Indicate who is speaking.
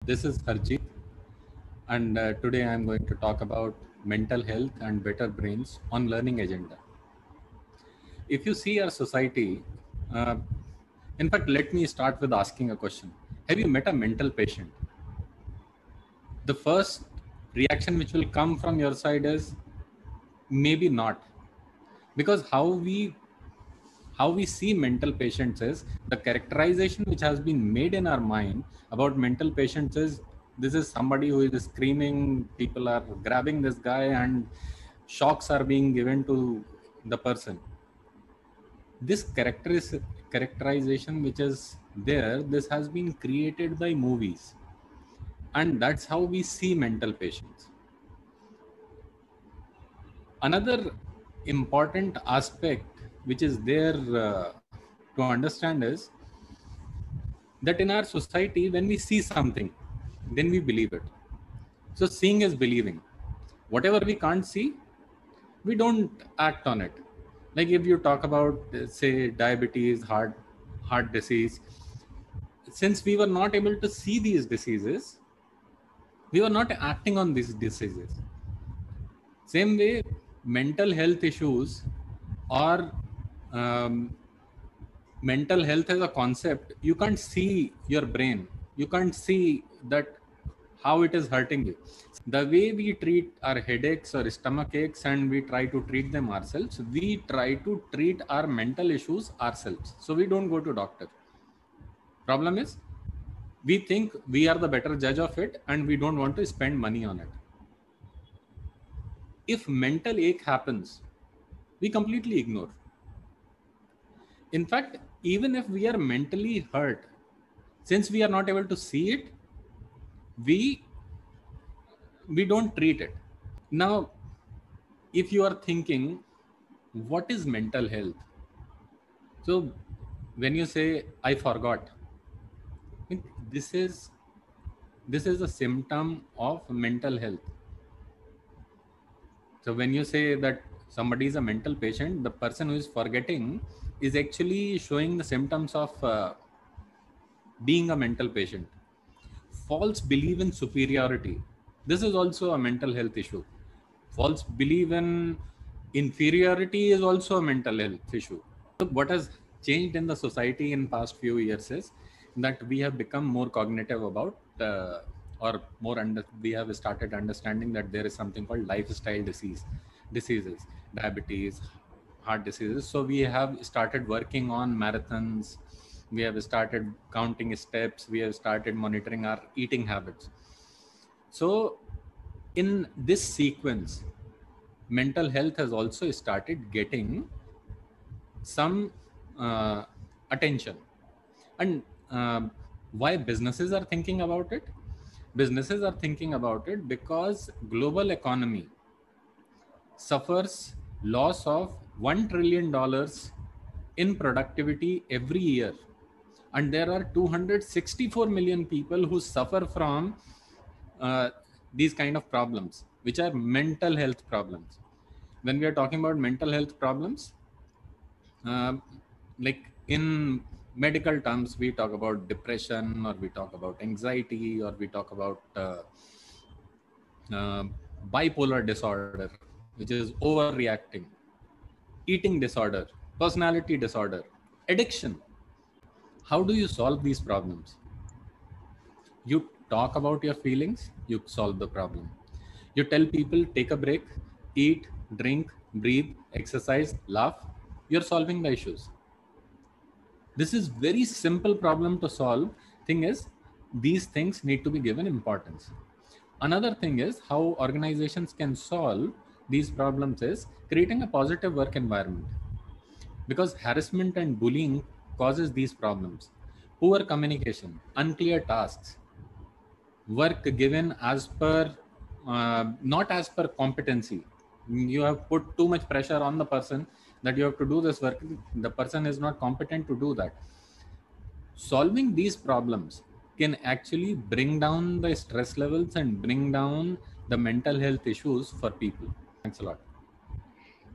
Speaker 1: This is Harjeet, and today I am going to talk about mental health and better brains on Learning Agenda. If you see our society, uh, in fact, let me start with asking a question. Have you met a mental patient? The first reaction which will come from your side is maybe not, because how we see mental patients is the characterization which has been made in our mind about mental patients is this is somebody who is screaming, people are grabbing this guy, and shocks are being given to the person. This characterization which is there, this has been created by movies, and that's how we see mental patients. Another important aspect which is there to understand is that in our society, when we see something, then we believe it. So seeing is believing. Whatever we can't see, we don't act on it. Like if you talk about say diabetes, heart disease, since we were not able to see these diseases, we were not acting on these diseases. Same way, mental health issues or um, mental health as a concept, you can't see your brain, you can't see that how it is hurting you. The way we treat our headaches or stomach aches and we try to treat them ourselves, we try to treat our mental issues ourselves, so we don't go to doctor. Problem is, we think we are the better judge of it and we don't want to spend money on it. If mental ache happens, we completely ignore. In fact, even if we are mentally hurt, since we are not able to see it, we we don't treat it. Now, if you are thinking, what is mental health? So, when you say I forgot, I think this is a symptom of mental health. So, when you say that somebody is a mental patient, the person who is forgetting is actually showing the symptoms of being a mental patient. False belief in superiority. This is also a mental health issue. False belief in inferiority is also a mental health issue. Look, what has changed in the society in past few years is that we have become more cognitive about we have started understanding that there is something called lifestyle diseases, diabetes, heart diseases. So we have started working on marathons, we have started counting steps, we have started monitoring our eating habits. So in this sequence, mental health has also started getting some attention. And why businesses are thinking about it? Businesses are thinking about it because global economy suffers loss of $1 trillion in productivity every year, and there are 264 million people who suffer from uh, these kind of problems, which are mental health problems. When we are talking about mental health problems, um, like in medical terms, we talk about depression, or we talk about anxiety, or we talk about uh, bipolar disorder, which is overreacting, eating disorder, personality disorder, addiction. How do you solve these problems? You talk about your feelings, you solve the problem. You tell people take a break, eat, drink, breathe, exercise, laugh, you're solving the issues. This is very simple problem to solve. Thing is, these things need to be given importance. Another thing is how organizations can solve these problems is creating a positive work environment, because harassment and bullying causes these problems. Poor communication, unclear tasks, work given as per not as per competency. You have put too much pressure on the person that you have to do this work, the person is not competent to do that. Solving these problems can actually bring down the stress levels and bring down the mental health issues for people. Thanks a lot.